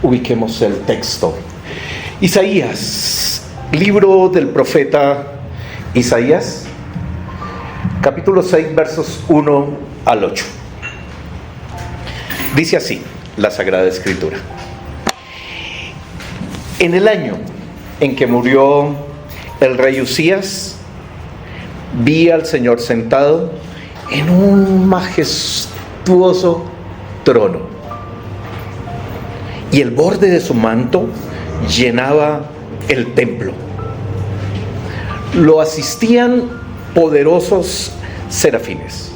Ubiquemos el texto. Isaías, libro del profeta Isaías, capítulo 6, versos 1 al 8. Dice así la Sagrada Escritura: en el año en que murió el rey Usías, vi al Señor sentado en un majestuoso trono, y el borde de su manto llenaba el templo. Lo asistían poderosos serafines.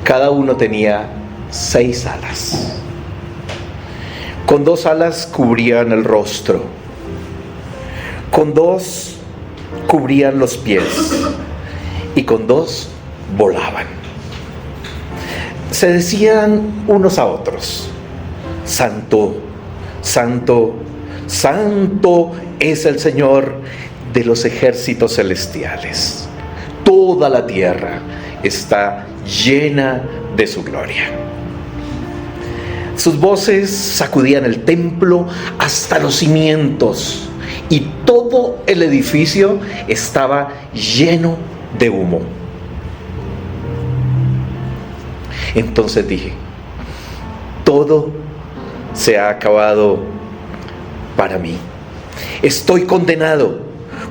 Cada uno tenía 6 alas. Con 2 alas cubrían el rostro, con 2 cubrían los pies, y con 2 volaban. Se decían unos a otros: Santo, Santo, Santo es el Señor de los ejércitos celestiales. Toda la tierra está llena de su gloria. Sus voces sacudían el templo hasta los cimientos, y todo el edificio estaba lleno de humo. Entonces dije: todo se ha acabado para mí. Estoy condenado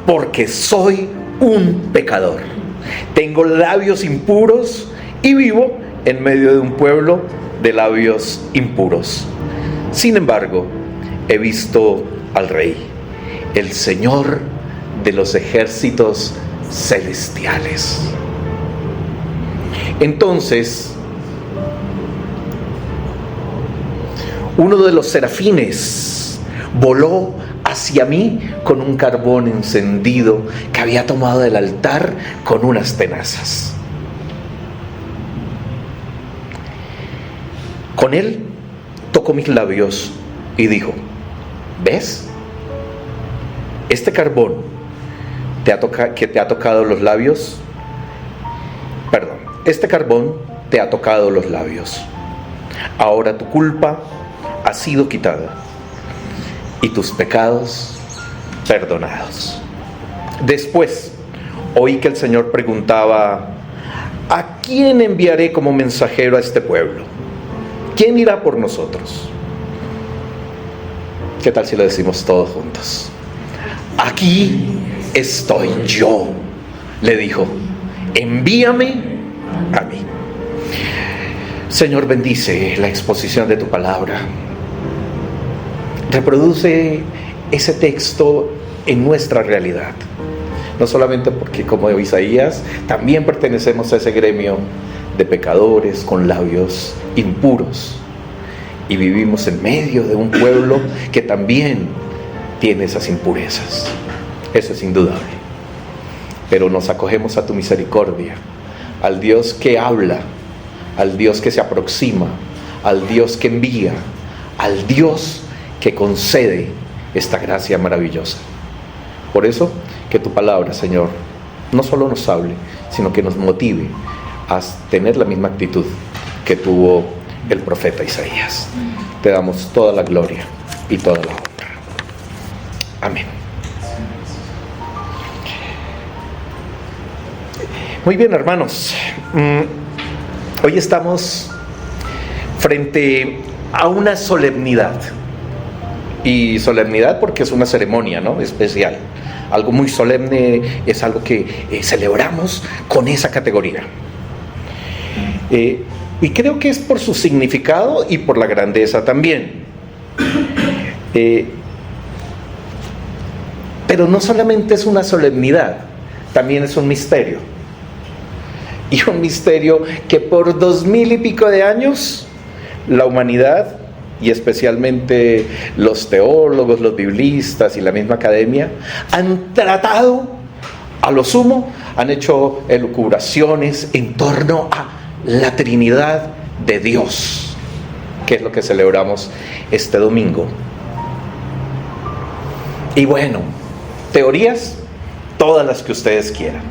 porque soy un pecador. Tengo labios impuros y vivo en medio de un pueblo de labios impuros. Sin embargo, he visto al Rey, el Señor de los ejércitos celestiales. Entonces, uno de los serafines voló hacia mí con un carbón encendido que había tomado del altar con unas tenazas. Con él tocó mis labios y dijo: ¿ves? Este carbón que te ha tocado los labios, este carbón te ha tocado los labios. Ahora tu culpa ha sido quitada y tus pecados perdonados. Después oí que el Señor preguntaba: ¿a quién enviaré como mensajero a este pueblo? ¿Quién irá por nosotros? ¿Qué tal si lo decimos todos juntos? Aquí estoy yo, le dijo, envíame a mí. Señor, bendice la exposición de tu palabra. Reproduce ese texto en nuestra realidad. No solamente porque, como Isaías, también pertenecemos a ese gremio de pecadores con labios impuros, y vivimos en medio de un pueblo que también tiene esas impurezas. Eso es indudable. Pero nos acogemos a tu misericordia, al Dios que habla, al Dios que se aproxima, al Dios que envía, al Dios que concede esta gracia maravillosa. Por eso, que tu palabra, Señor, no solo nos hable, sino que nos motive a tener la misma actitud que tuvo el profeta Isaías. Te damos toda la gloria y toda la honra. Amén. Muy bien, hermanos. Hoy estamos frente a una solemnidad. Y solemnidad porque es una ceremonia, ¿no?, especial. Algo muy solemne, es algo que celebramos con esa categoría. Y creo que es por su significado y por la grandeza también. Pero no solamente es una solemnidad, también es un misterio. Y un misterio que por 2000 y pico de años la humanidad, y especialmente los teólogos, los biblistas y la misma academia, han tratado, a lo sumo, han hecho elucubraciones en torno a la Trinidad de Dios, que es lo que celebramos este domingo. Y bueno, teorías, todas las que ustedes quieran,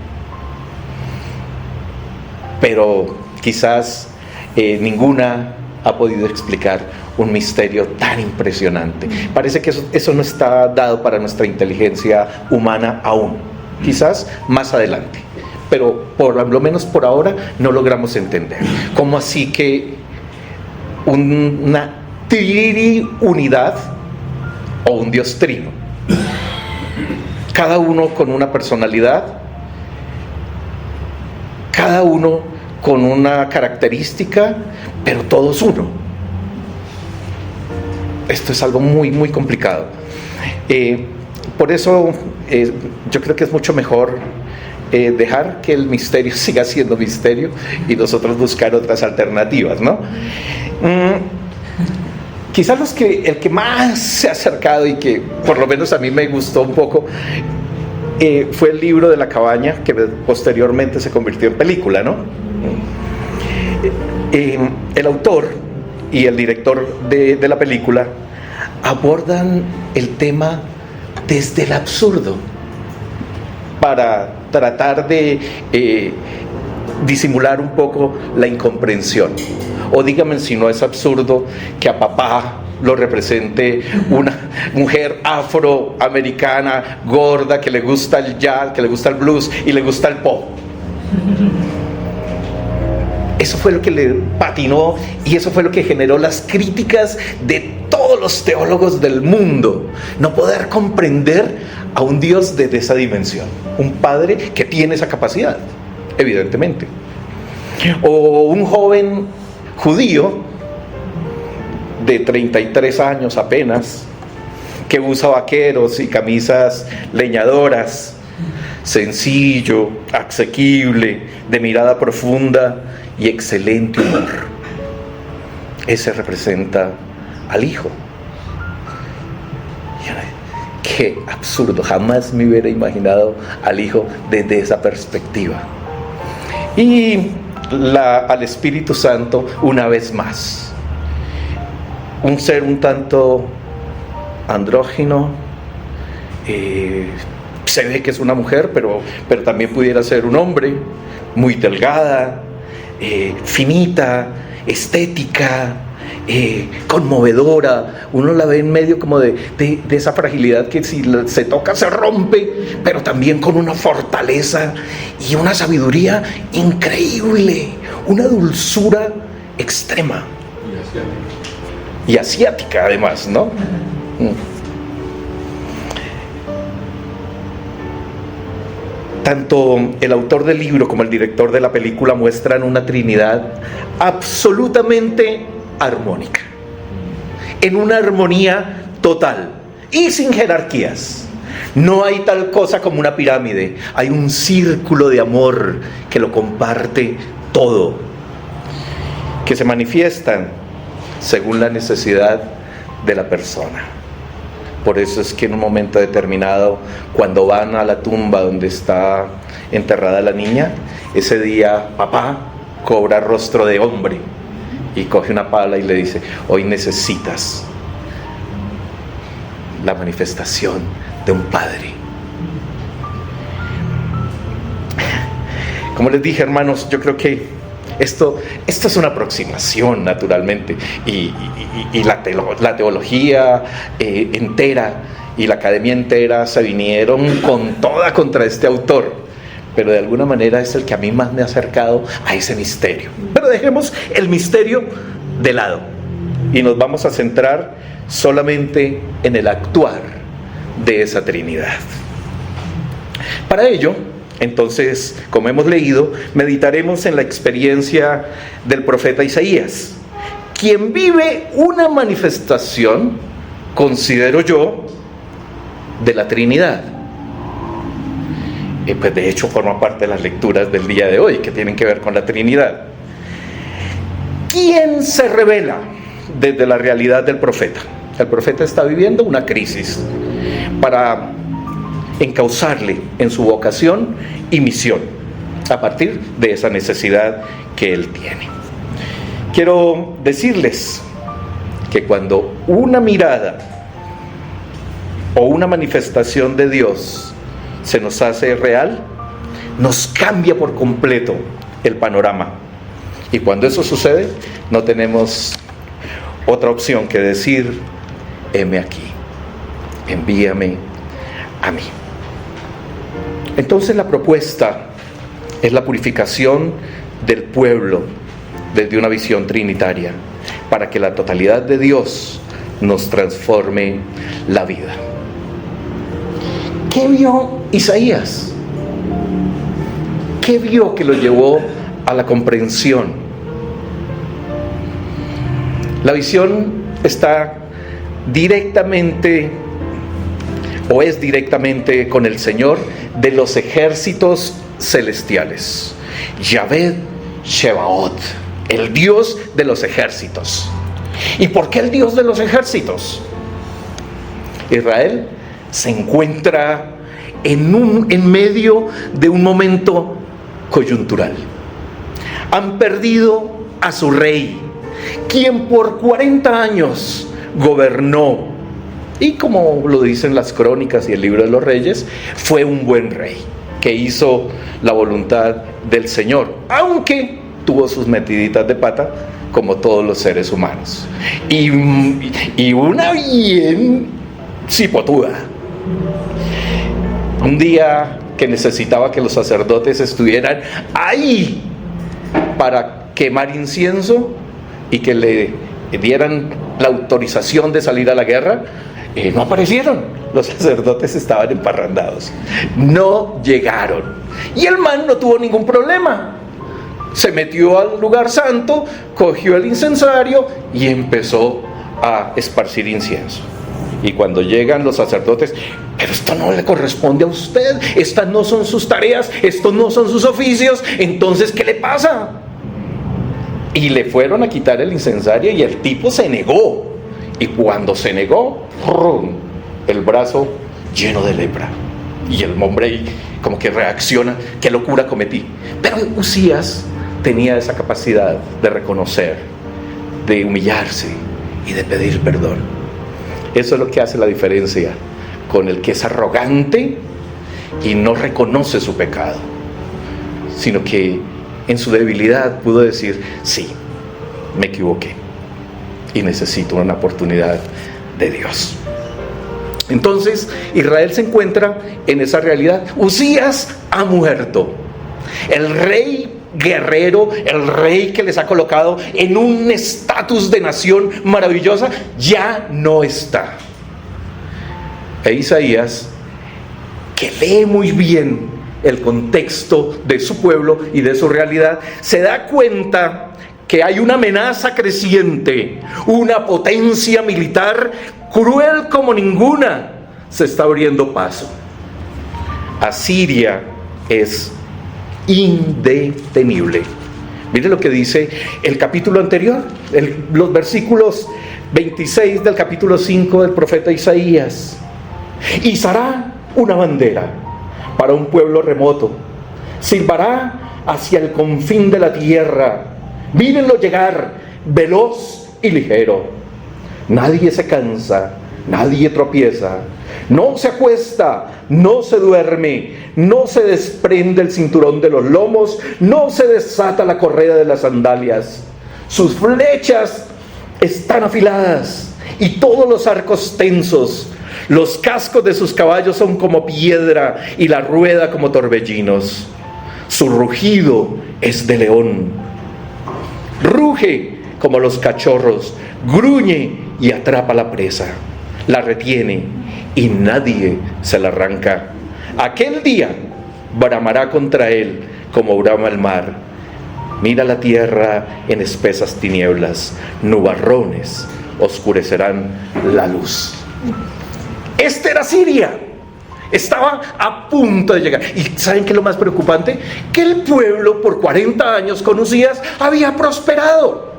pero quizás ninguna ha podido explicar un misterio tan impresionante. Parece que eso no está dado para nuestra inteligencia humana aún, quizás más adelante, pero por lo menos por ahora no logramos entender. ¿Cómo así que una triunidad o un Dios trino? Cada uno con una personalidad, cada uno con una característica, pero todos uno. Esto es algo muy, muy complicado. Por eso yo creo que es mucho mejor dejar que el misterio siga siendo misterio y nosotros buscar otras alternativas, ¿no? Quizás el que más se ha acercado y que por lo menos a mí me gustó un poco fue el libro de La cabaña, que posteriormente se convirtió en película, ¿no? El autor y el director de la película abordan el tema desde el absurdo para tratar de disimular un poco la incomprensión. O dígame si no es absurdo que a papá lo represente una mujer afroamericana gorda que le gusta el jazz, que le gusta el blues y le gusta el pop. Eso fue lo que le patinó y eso fue lo que generó las críticas de todos los teólogos del mundo. No poder comprender a un Dios de esa dimensión, un Padre que tiene esa capacidad, evidentemente. O un joven judío de 33 años apenas, que usa vaqueros y camisas leñadoras, sencillo, asequible, de mirada profunda y excelente humor. Ese representa al Hijo. Qué absurdo, jamás me hubiera imaginado al Hijo desde esa perspectiva. Y al Espíritu Santo una vez más. Un ser un tanto andrógino, se ve que es una mujer, pero también pudiera ser un hombre, muy delgada, finita, estética, conmovedora. Uno la ve en medio como de esa fragilidad que si se toca se rompe, pero también con una fortaleza y una sabiduría increíble, una dulzura extrema y asiática además, ¿no? Tanto el autor del libro como el director de la película muestran una Trinidad absolutamente armónica, en una armonía total y sin jerarquías. No hay tal cosa como una pirámide, hay un círculo de amor que lo comparte todo, que se manifiestan según la necesidad de la persona. Por eso es que en un momento determinado, cuando van a la tumba donde está enterrada la niña, ese día papá cobra rostro de hombre y coge una pala y le dice: hoy necesitas la manifestación de un padre. Como les dije, hermanos, yo creo que esto es una aproximación, naturalmente, y la teología entera y la academia entera se vinieron con toda contra este autor, pero de alguna manera es el que a mí más me ha acercado a ese misterio. Pero dejemos el misterio de lado y nos vamos a centrar solamente en el actuar de esa Trinidad. Para ello, entonces, como hemos leído, meditaremos en la experiencia del profeta Isaías, quien vive una manifestación, considero yo, de la Trinidad. Pues de hecho forma parte de las lecturas del día de hoy, que tienen que ver con la Trinidad. ¿Quién se revela desde la realidad del profeta? El profeta está viviendo una crisis para encauzarle en su vocación y misión a partir de esa necesidad que él tiene. Quiero decirles que cuando una mirada o una manifestación de Dios se nos hace real, nos cambia por completo el panorama. Y cuando eso sucede, no tenemos otra opción que decir: heme aquí, envíame a mí. Entonces la propuesta es la purificación del pueblo desde una visión trinitaria, para que la totalidad de Dios nos transforme la vida. ¿Qué vio Isaías? ¿Qué vio que lo llevó a la comprensión? La visión está directamente, o es directamente, con el Señor de los ejércitos celestiales. Yahvé Shebaot, el Dios de los ejércitos. ¿Y por qué el Dios de los ejércitos? Israel se encuentra en medio de un momento coyuntural. Han perdido a su rey, quien por 40 años gobernó, y como lo dicen las crónicas y el libro de los reyes, fue un buen rey que hizo la voluntad del Señor, aunque tuvo sus metiditas de pata como todos los seres humanos, y una bien cipotuda. Un día que necesitaba que los sacerdotes estuvieran ahí para quemar incienso y que le dieran la autorización de salir a la guerra, no aparecieron. Los sacerdotes estaban emparrandados, no llegaron, y el man no tuvo ningún problema. Se metió al lugar santo, cogió el incensario y empezó a esparcir incienso. Y cuando llegan los sacerdotes: pero esto no le corresponde a usted, estas no son sus tareas, estos no son sus oficios, entonces ¿qué le pasa? Y le fueron a quitar el incensario y el tipo se negó. Y cuando se negó, ¡rum!, el brazo lleno de lepra. Y el hombre como que reacciona: ¿qué locura cometí? Pero Uzías tenía esa capacidad de reconocer, de humillarse y de pedir perdón. Eso es lo que hace la diferencia con el que es arrogante y no reconoce su pecado, sino que en su debilidad pudo decir: sí, me equivoqué y necesito una oportunidad de Dios. Entonces Israel se encuentra en esa realidad. Uzías ha muerto. El rey guerrero, el rey que les ha colocado en un estatus de nación maravillosa, ya no está. E Isaías, que lee muy bien el contexto de su pueblo y de su realidad, se da cuenta que hay una amenaza creciente, una potencia militar cruel como ninguna se está abriendo paso. Asiria es indetenible. Mire lo que dice el capítulo anterior, los versículos 26 del capítulo 5 del profeta Isaías. Izará una bandera para un pueblo remoto, silbará hacia el confín de la tierra. Mírenlo llegar, veloz y ligero. Nadie se cansa, nadie tropieza, no se acuesta, no se duerme, no se desprende el cinturón de los lomos, no se desata la correa de las sandalias. Sus flechas están afiladas y todos los arcos tensos. Los cascos de sus caballos son como piedra y la rueda como torbellinos. Su rugido es de león. Ruge como los cachorros, gruñe y atrapa la presa, la retiene y nadie se la arranca. Aquel día bramará contra él como brama el mar. Mira la tierra en espesas tinieblas, nubarrones oscurecerán la luz. Esta era Siria. Estaba a punto de llegar. ¿Y saben qué es lo más preocupante? Que el pueblo por 40 años con Uzías había prosperado.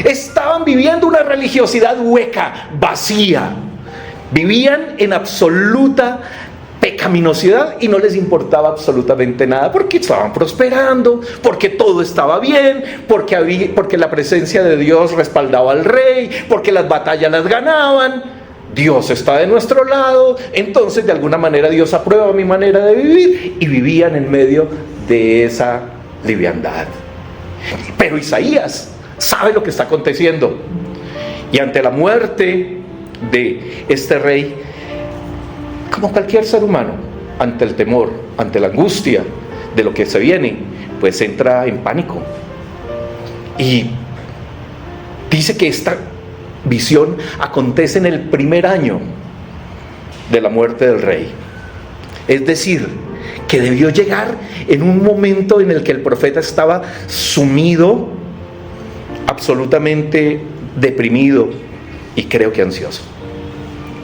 Estaban viviendo una religiosidad hueca, vacía. Vivían en absoluta pecaminosidad y no les importaba absolutamente nada, porque estaban prosperando, porque todo estaba bien, porque la presencia de Dios respaldaba al rey, porque las batallas las ganaban. Dios está de nuestro lado, entonces de alguna manera Dios aprueba mi manera de vivir, y vivían en medio de esa liviandad. Pero Isaías sabe lo que está aconteciendo Y ante la muerte de este rey, como cualquier ser humano, ante el temor, ante la angustia de lo que se viene, pues entra en pánico. Y dice que esta visión acontece en el primer año de la muerte del rey. Es decir, que debió llegar en un momento en el que el profeta estaba sumido, absolutamente deprimido y creo que ansioso.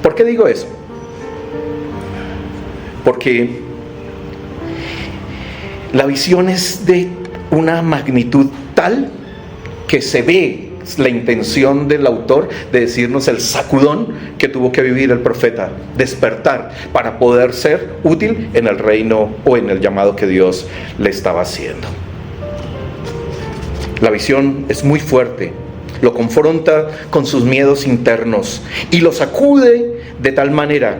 ¿Por qué digo eso? Porque la visión es de una magnitud tal que se ve la intención del autor de decirnos el sacudón que tuvo que vivir el profeta, despertar para poder ser útil en el reino o en el llamado que Dios le estaba haciendo. La visión es muy fuerte, lo confronta con sus miedos internos y lo sacude de tal manera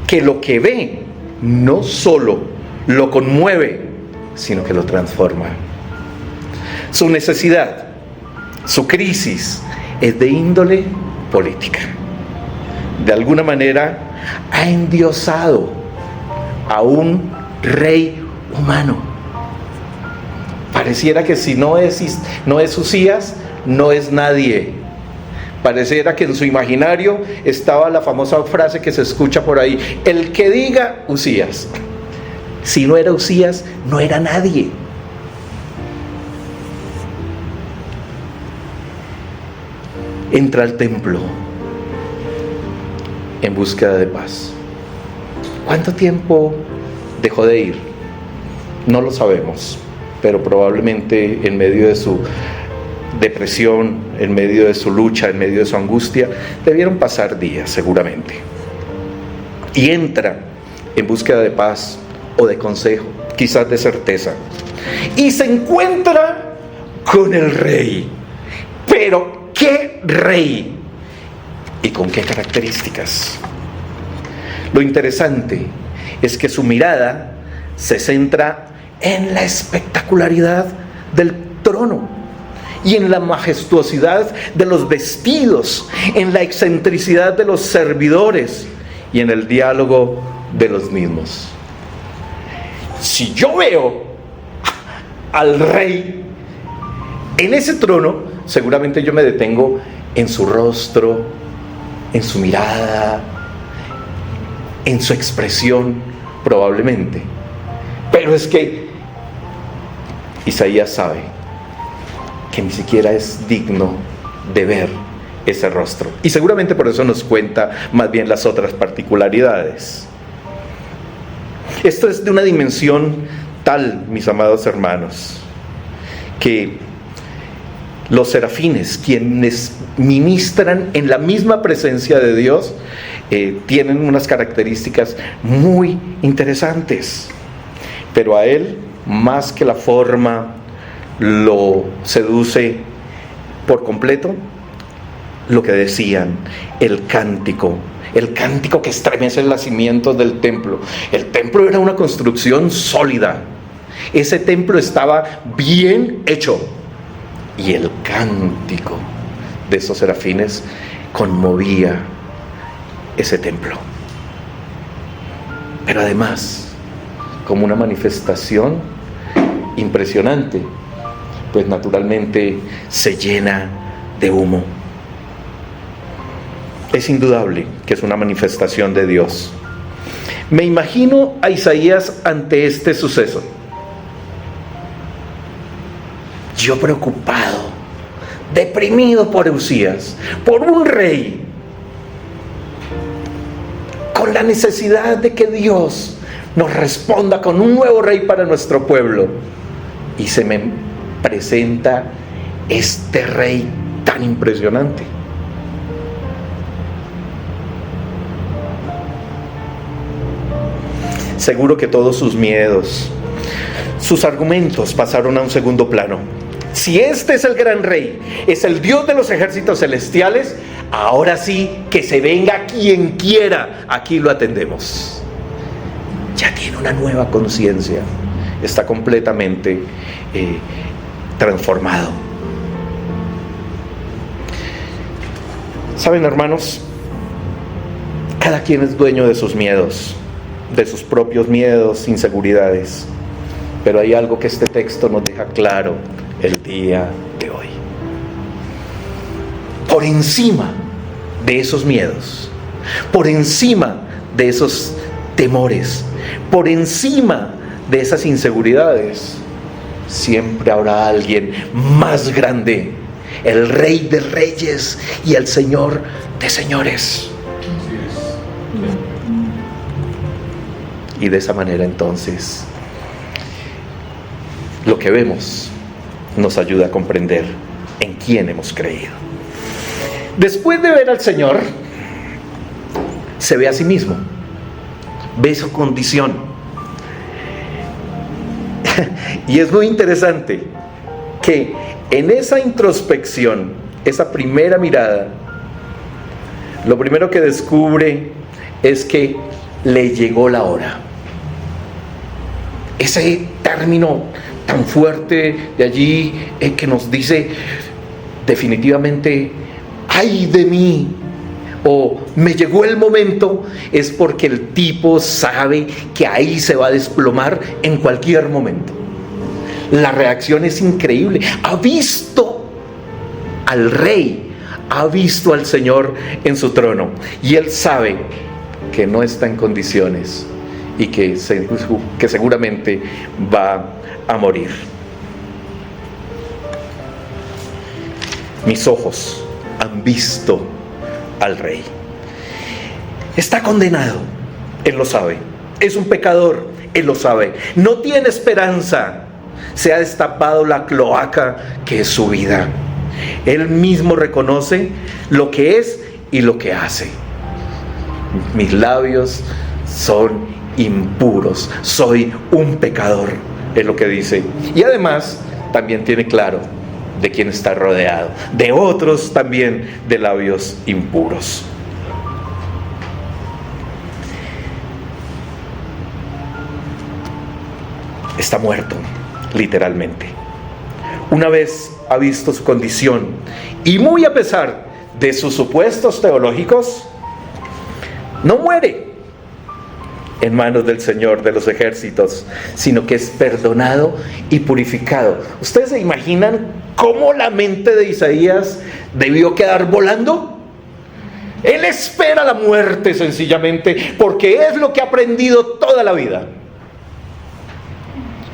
que lo que ve no solo lo conmueve, sino que lo transforma. Su necesidad, su crisis es de índole política. De alguna manera ha endiosado a un rey humano. Pareciera que si no es Usías, no es nadie. Pareciera que en su imaginario estaba la famosa frase que se escucha por ahí: el que diga Usías. Si no era Usías, no era nadie. Entra al templo en búsqueda de paz. ¿Cuánto tiempo dejó de ir? No lo sabemos, pero probablemente en medio de su depresión, en medio de su lucha, en medio de su angustia, debieron pasar días seguramente. Y entra en búsqueda de paz o de consejo, quizás de certeza. Y se encuentra con el rey. Pero ¿qué rey? ¿Y con qué características? Lo interesante es que su mirada se centra en la espectacularidad del trono y en la majestuosidad de los vestidos, en la excentricidad de los servidores y en el diálogo de los mismos. Si yo veo al rey en ese trono, seguramente yo me detengo en su rostro, en su mirada, en su expresión, probablemente. Pero es que Isaías sabe que ni siquiera es digno de ver ese rostro. Y seguramente por eso nos cuenta más bien las otras particularidades. Esto es de una dimensión tal, mis amados hermanos, que los serafines, quienes ministran en la misma presencia de Dios, tienen unas características muy interesantes. Pero a él, más que la forma, lo seduce por completo lo que decían, el cántico que estremece los cimientos del templo. El templo era una construcción sólida. Ese templo estaba bien hecho. Y el cántico de esos serafines conmovía ese templo. Pero además, como una manifestación impresionante, pues naturalmente se llena de humo. Es indudable que es una manifestación de Dios. Me imagino a Isaías ante este suceso. Yo preocupado, deprimido por Usías, por un rey, con la necesidad de que Dios nos responda con un nuevo rey para nuestro pueblo. Y se me presenta este rey tan impresionante. Seguro que todos sus miedos, sus argumentos pasaron a un segundo plano. Si este es el gran rey, es el Dios de los ejércitos celestiales, ahora sí que se venga quien quiera, aquí lo atendemos. Ya tiene una nueva conciencia, está completamente transformado. Saben, hermanos, cada quien es dueño de sus miedos, de sus propios miedos, inseguridades. Pero hay algo que este texto nos deja claro el día de hoy. Por encima de esos miedos, por encima de esos temores, por encima de esas inseguridades, siempre habrá alguien más grande, el Rey de Reyes y el Señor de Señores. Y de esa manera entonces, lo que vemos nos ayuda a comprender en quién hemos creído. Después de ver al Señor, se ve a sí mismo, ve su condición. Y es muy interesante que en esa introspección, esa primera mirada, lo primero que descubre es que le llegó la hora. Ese término tan fuerte de allí que nos dice definitivamente, ¡ay de mí! O me llegó el momento, es porque el tipo sabe que ahí se va a desplomar en cualquier momento. La reacción es increíble. Ha visto al Rey, ha visto al Señor en su trono, y él sabe que no está en condiciones y que seguramente va a morir. Mis ojos han visto al Rey. Está condenado, él lo sabe. Es un pecador, él lo sabe. No tiene esperanza. Se ha destapado la cloaca que es su vida. Él mismo reconoce lo que es y lo que hace. Mis labios son impuros, soy un pecador, es lo que dice. Y además también tiene claro de quién está rodeado, de otros también de labios impuros. Está muerto, literalmente. Una vez ha visto su condición, y muy a pesar de sus supuestos teológicos, no muere en manos del Señor de los ejércitos, sino que es perdonado y purificado. ¿Ustedes se imaginan cómo la mente de Isaías debió quedar volando? Él espera la muerte sencillamente porque es lo que ha aprendido toda la vida.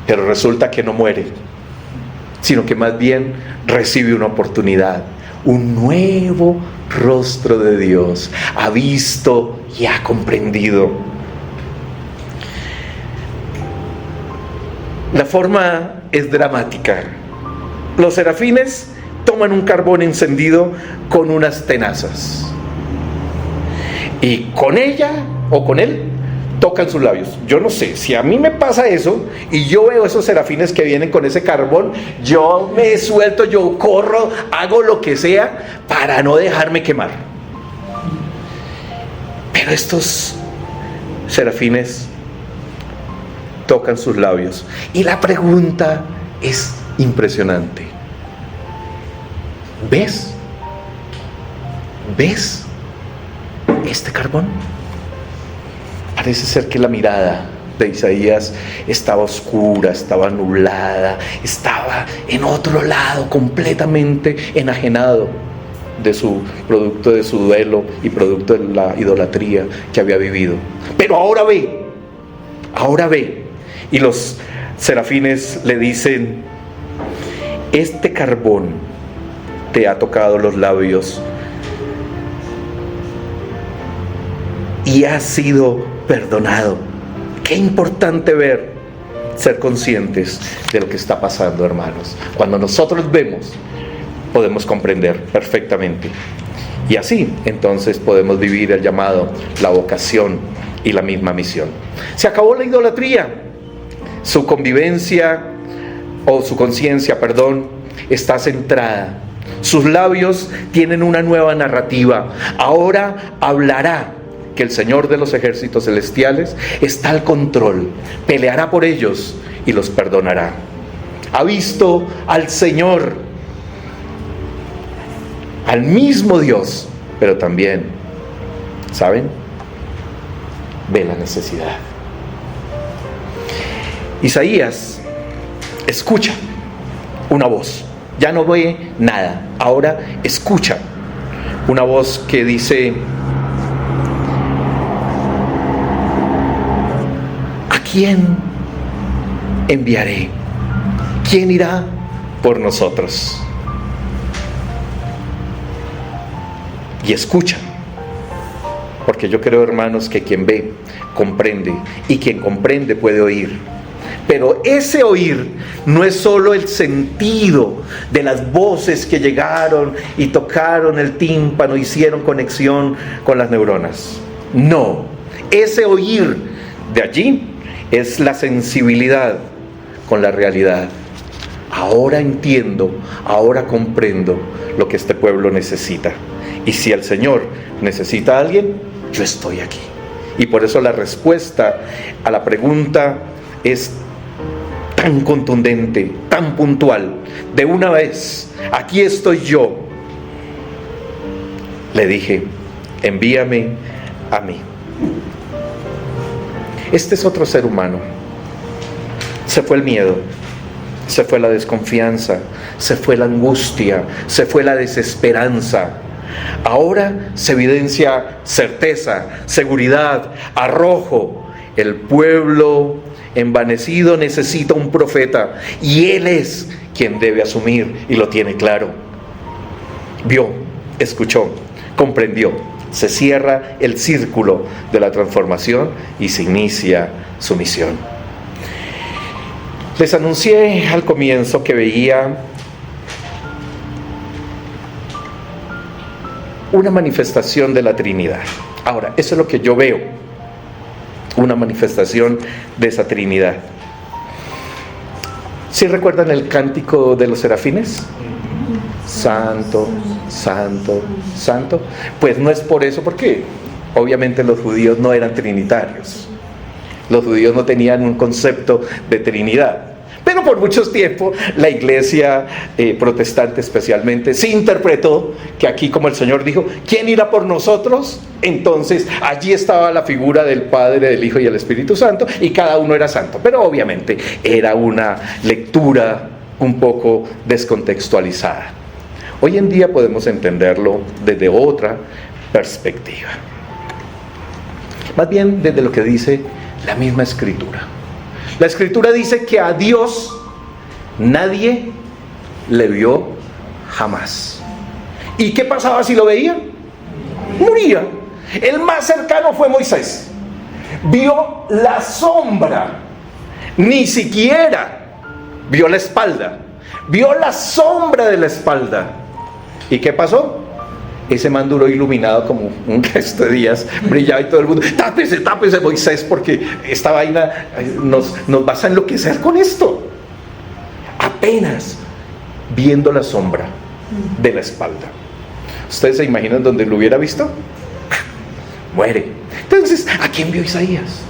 Pero resulta que no muere, sino que más bien recibe una oportunidad, un nuevo rostro de Dios. Ha visto y ha comprendido. La forma es dramática. Los serafines toman un carbón encendido con unas tenazas, y con ella o con él tocan sus labios. Yo no sé, si a mí me pasa eso y yo veo esos serafines que vienen con ese carbón, yo me suelto, yo corro, hago lo que sea para no dejarme quemar. Pero estos serafines tocan sus labios, y la pregunta es impresionante. ¿Ves? ¿Ves este carbón? Parece ser que la mirada de Isaías estaba oscura, estaba nublada, estaba en otro lado, completamente enajenado de su producto de su duelo y producto de la idolatría que había vivido. Pero ahora ve. Y los serafines le dicen: este carbón te ha tocado los labios y has sido perdonado. Qué importante ser conscientes de lo que está pasando, hermanos. Cuando nosotros vemos, podemos comprender perfectamente. Y así, entonces, podemos vivir el llamado, la vocación y la misma misión. Se acabó la idolatría. Su convivencia, o su conciencia, está centrada. Sus labios tienen una nueva narrativa. Ahora hablará que el Señor de los ejércitos celestiales está al control, peleará por ellos y los perdonará. Ha visto al Señor, al mismo Dios, pero también, ¿saben? Ve la necesidad. Isaías escucha una voz, ya no ve nada, ahora escucha una voz que dice: ¿a quién enviaré? ¿Quién irá por nosotros? Y escucha, porque yo creo, hermanos, que quien ve, comprende, y quien comprende puede oír. Pero ese oír no es solo el sentido de las voces que llegaron y tocaron el tímpano, hicieron conexión con las neuronas. No, ese oír de allí es la sensibilidad con la realidad. Ahora entiendo, ahora comprendo lo que este pueblo necesita. Y si el Señor necesita a alguien, yo estoy aquí. Y por eso la respuesta a la pregunta es tan contundente, tan puntual. De una vez, aquí estoy yo. Le dije: envíame a mí. Este es otro ser humano. Se fue el miedo, se fue la desconfianza, se fue la angustia, se fue la desesperanza. Ahora se evidencia certeza, seguridad, arrojo. El pueblo envanecido necesita un profeta, y él es quien debe asumir, y lo tiene claro. Vio, escuchó, comprendió. Se cierra el círculo de la transformación y se inicia su misión. Les anuncié al comienzo que veía una manifestación de la Trinidad. Ahora, eso es lo que yo veo, una manifestación de esa Trinidad. ¿Sí recuerdan el cántico de los serafines? Santo, santo, santo. Pues no es por eso, porque obviamente los judíos no eran trinitarios. Los judíos no tenían un concepto de Trinidad. Pero por muchos tiempos la iglesia protestante especialmente se interpretó que aquí, como el Señor dijo: ¿quién irá por nosotros? Entonces allí estaba la figura del Padre, del Hijo y el Espíritu Santo, y cada uno era santo. Pero obviamente era una lectura un poco descontextualizada. Hoy en día podemos entenderlo desde otra perspectiva, más bien desde lo que dice la misma Escritura. La Escritura dice que a Dios nadie le vio jamás. ¿Y qué pasaba si lo veía? Moría. El más cercano fue Moisés. Vio la sombra, ni siquiera vio la espalda. Vio la sombra de la espalda. ¿Y qué pasó? Ese man duró iluminado como un resto de días, brillaba, y todo el mundo: tápese, tápese, Moisés, porque esta vaina nos vas a enloquecer con esto. Apenas viendo la sombra de la espalda. ¿Ustedes se imaginan dónde lo hubiera visto? Muere. Entonces, ¿a quién vio Isaías?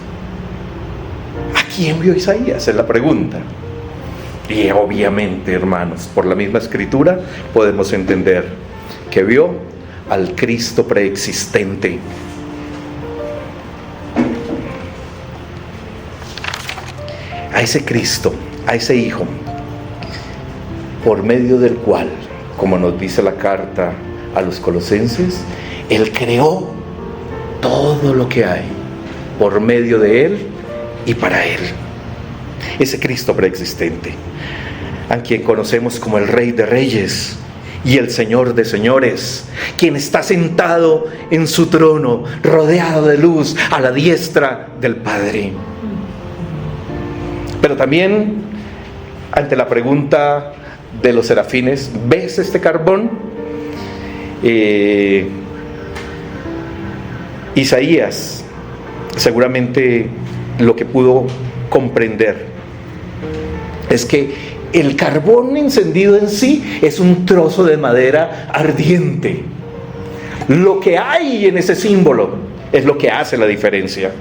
¿A quién vio Isaías? Es la pregunta. Y obviamente, hermanos, por la misma Escritura podemos entender que vio al Cristo preexistente. A ese Cristo, a ese Hijo, por medio del cual, como nos dice la carta a los Colosenses, Él creó todo lo que hay, por medio de Él y para Él. Ese Cristo preexistente, a quien conocemos como el Rey de Reyes y el Señor de señores, quien está sentado en su trono, rodeado de luz, a la diestra del Padre. Pero también, ante la pregunta de los serafines: ¿ves este carbón? Isaías seguramente lo que pudo comprender es que el carbón encendido en sí es un trozo de madera ardiente. Lo que hay en ese símbolo es lo que hace la diferencia.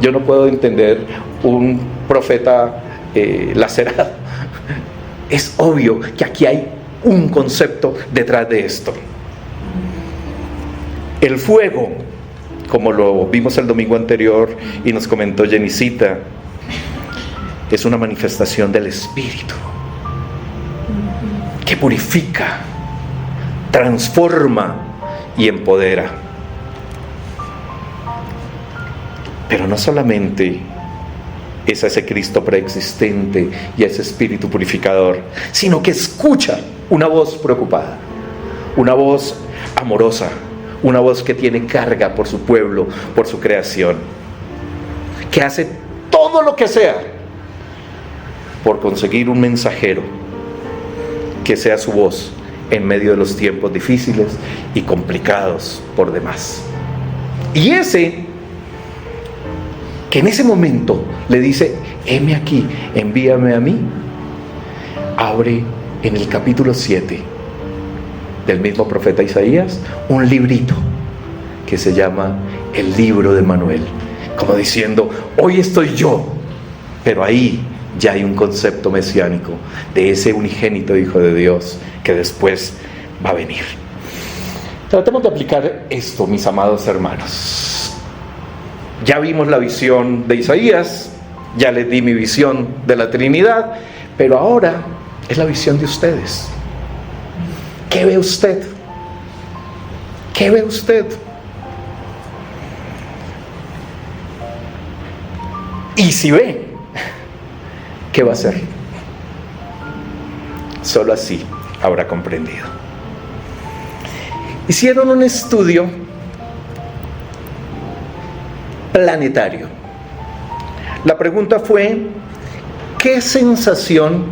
Yo no puedo entender un profeta lacerado. Es obvio que aquí hay un concepto detrás de esto. El fuego, como lo vimos el domingo anterior y nos comentó Jenicita, es una manifestación del Espíritu que purifica, transforma y empodera. Pero no solamente es a ese Cristo preexistente y a ese Espíritu purificador, sino que escucha una voz preocupada, una voz amorosa, una voz que tiene carga por su pueblo, por su creación, que hace todo lo que sea por conseguir un mensajero que sea su voz en medio de los tiempos difíciles y complicados por demás. Y ese que en ese momento le dice: heme aquí, envíame a mí, abre en el capítulo 7 del mismo profeta Isaías un librito que se llama el libro de Manuel, como diciendo: hoy estoy yo, pero ahí ya hay un concepto mesiánico de ese unigénito Hijo de Dios que después va a venir. Tratemos de aplicar esto, mis amados hermanos. Ya vimos la visión de Isaías, ya les di mi visión de la Trinidad, pero ahora es la visión de ustedes. ¿Qué ve usted? ¿Qué ve usted? Y si ve, ¿qué va a hacer? Solo así habrá comprendido. Hicieron un estudio planetario. La pregunta fue: ¿qué sensación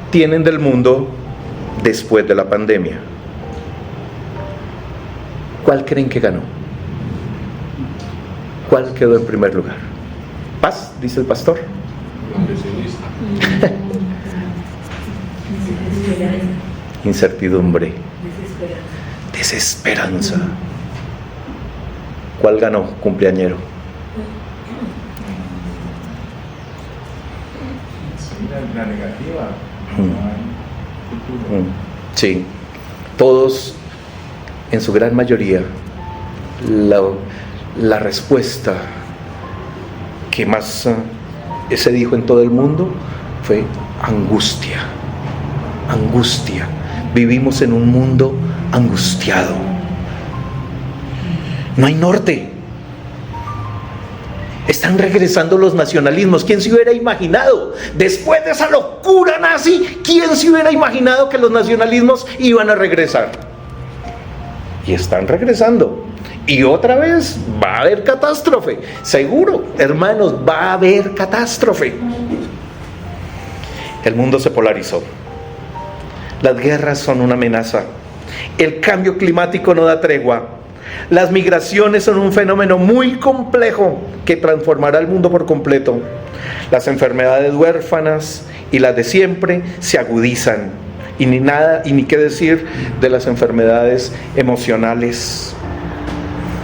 tienen del mundo después de la pandemia? ¿Cuál creen que ganó? ¿Cuál quedó en primer lugar? Paz, dice el pastor. Incertidumbre. Desesperanza. ¿Cuál ganó, cumpleañero? La negativa. Sí, todos, en su gran mayoría, la respuesta que más se dijo en todo el mundo fue angustia. Angustia. Vivimos en un mundo angustiado. No hay norte. Están regresando los nacionalismos. ¿Quién se hubiera imaginado? Después de esa locura nazi, ¿quién se hubiera imaginado que los nacionalismos iban a regresar? Y están regresando. Y otra vez va a haber catástrofe. Seguro, hermanos, va a haber catástrofe. El mundo se polarizó. Las guerras son una amenaza. El cambio climático no da tregua. Las migraciones son un fenómeno muy complejo que transformará el mundo por completo. Las enfermedades huérfanas y las de siempre se agudizan. Y ni qué decir de las enfermedades emocionales.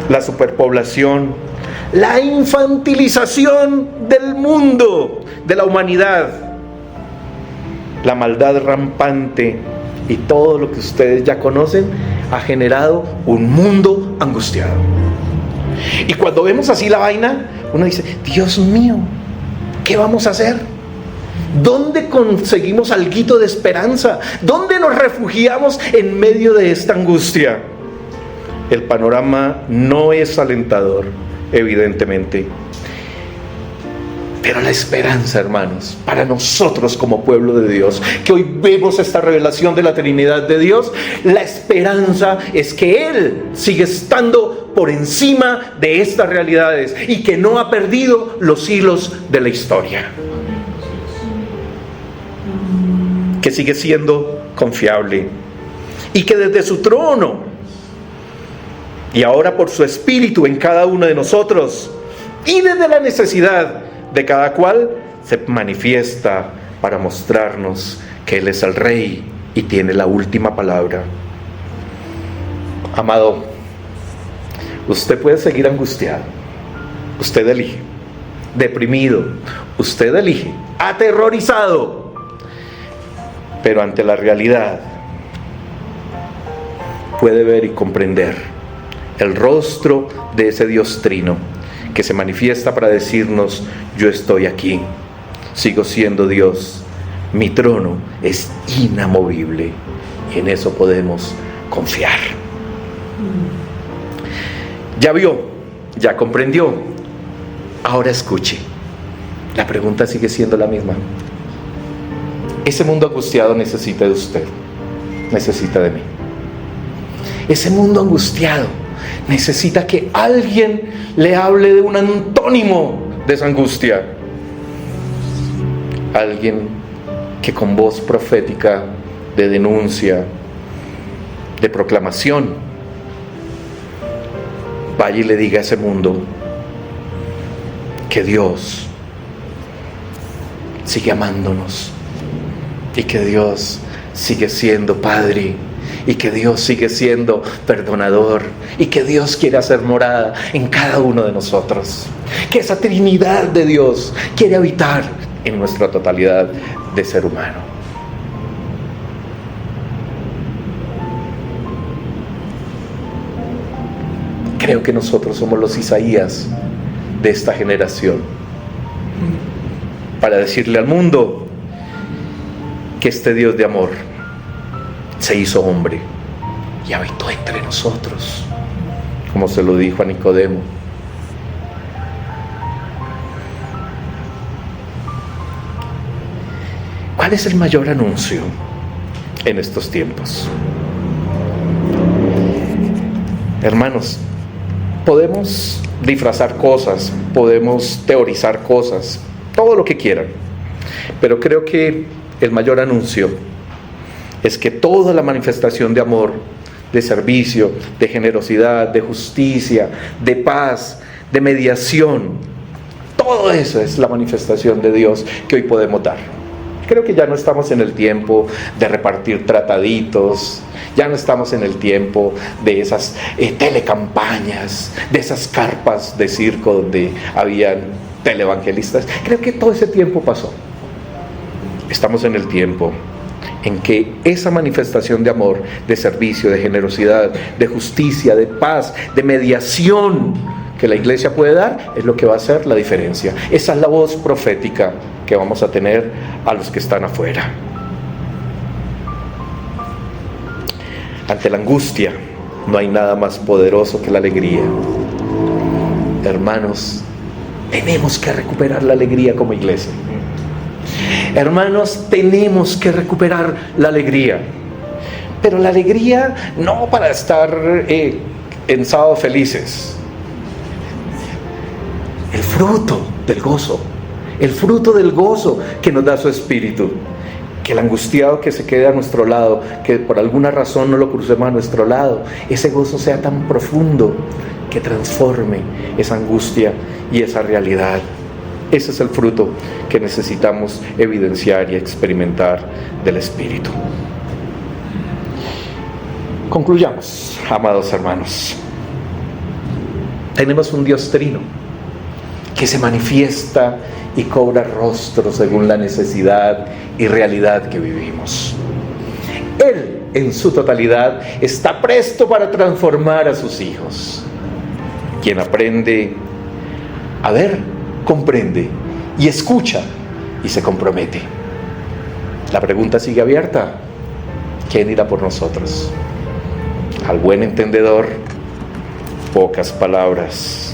La superpoblación, la infantilización del mundo, de la humanidad, la maldad rampante y todo lo que ustedes ya conocen ha generado un mundo angustiado. Y cuando vemos así la vaina, uno dice: Dios mío, ¿qué vamos a hacer? ¿Dónde conseguimos alguito de esperanza? ¿Dónde nos refugiamos en medio de esta angustia? El panorama no es alentador, evidentemente. Pero la esperanza, hermanos, para nosotros como pueblo de Dios, que hoy vemos esta revelación de la Trinidad de Dios, la esperanza es que Él sigue estando por encima de estas realidades y que no ha perdido los hilos de la historia. Que sigue siendo confiable y que desde su trono y ahora por su Espíritu en cada uno de nosotros y desde la necesidad de cada cual se manifiesta para mostrarnos que Él es el Rey y tiene la última palabra. Amado, usted puede seguir angustiado, usted elige, deprimido, usted elige, aterrorizado, pero ante la realidad puede ver y comprender el rostro de ese Dios trino que se manifiesta para decirnos: yo estoy aquí, sigo siendo Dios, mi trono es inamovible, y en eso podemos confiar. Ya vio, ya comprendió, ahora escuche. La pregunta sigue siendo la misma. Ese mundo angustiado necesita de usted, necesita de mí. Ese mundo angustiado necesita que alguien le hable de un antónimo de esa angustia. Alguien que con voz profética de denuncia, de proclamación, vaya y le diga a ese mundo que Dios sigue amándonos, y que Dios sigue siendo Padre, y que Dios sigue siendo perdonador, y que Dios quiere hacer morada en cada uno de nosotros, que esa Trinidad de Dios quiere habitar en nuestra totalidad de ser humano. Creo que nosotros somos los Isaías de esta generación, para decirle al mundo que este Dios de amor se hizo hombre y habitó entre nosotros, como se lo dijo a Nicodemo. ¿Cuál es el mayor anuncio en estos tiempos? Hermanos, podemos disfrazar cosas, podemos teorizar cosas, todo lo que quieran, pero creo que el mayor anuncio es que toda la manifestación de amor, de servicio, de generosidad, de justicia, de paz, de mediación, todo eso es la manifestación de Dios que hoy podemos dar. Creo que ya no estamos en el tiempo de repartir trataditos, ya no estamos en el tiempo de esas telecampañas, de esas carpas de circo donde habían televangelistas. Creo que todo ese tiempo pasó. Estamos en el tiempo en que esa manifestación de amor, de servicio, de generosidad, de justicia, de paz, de mediación que la iglesia puede dar, es lo que va a hacer la diferencia. Esa es la voz profética que vamos a tener a los que están afuera. Ante la angustia no hay nada más poderoso que la alegría. Hermanos, tenemos que recuperar la alegría como iglesia. Hermanos, tenemos que recuperar la alegría. Pero la alegría no para estar en sábado felices. El fruto del gozo. El fruto del gozo que nos da su Espíritu. Que el angustiado que se quede a nuestro lado, que por alguna razón no lo crucemos a nuestro lado, ese gozo sea tan profundo que transforme esa angustia y esa realidad. Ese es el fruto que necesitamos evidenciar y experimentar del Espíritu. Concluyamos, amados hermanos. Tenemos un Dios trino que se manifiesta y cobra rostro según la necesidad y realidad que vivimos. Él, en su totalidad, está presto para transformar a sus hijos. Quien aprende a ver, comprende y escucha y se compromete. La pregunta sigue abierta: ¿quién irá por nosotros? Al buen entendedor, pocas palabras.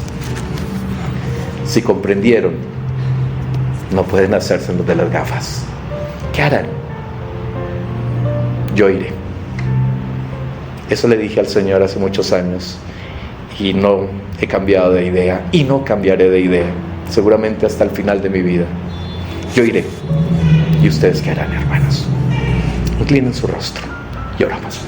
Si comprendieron, no pueden hacerse los de las gafas. ¿Qué harán? Yo iré. Eso le dije al Señor hace muchos años y no he cambiado de idea y no cambiaré de idea, seguramente hasta el final de mi vida. Yo iré. ¿Y ustedes qué harán, hermanos? Inclinen su rostro y oramos.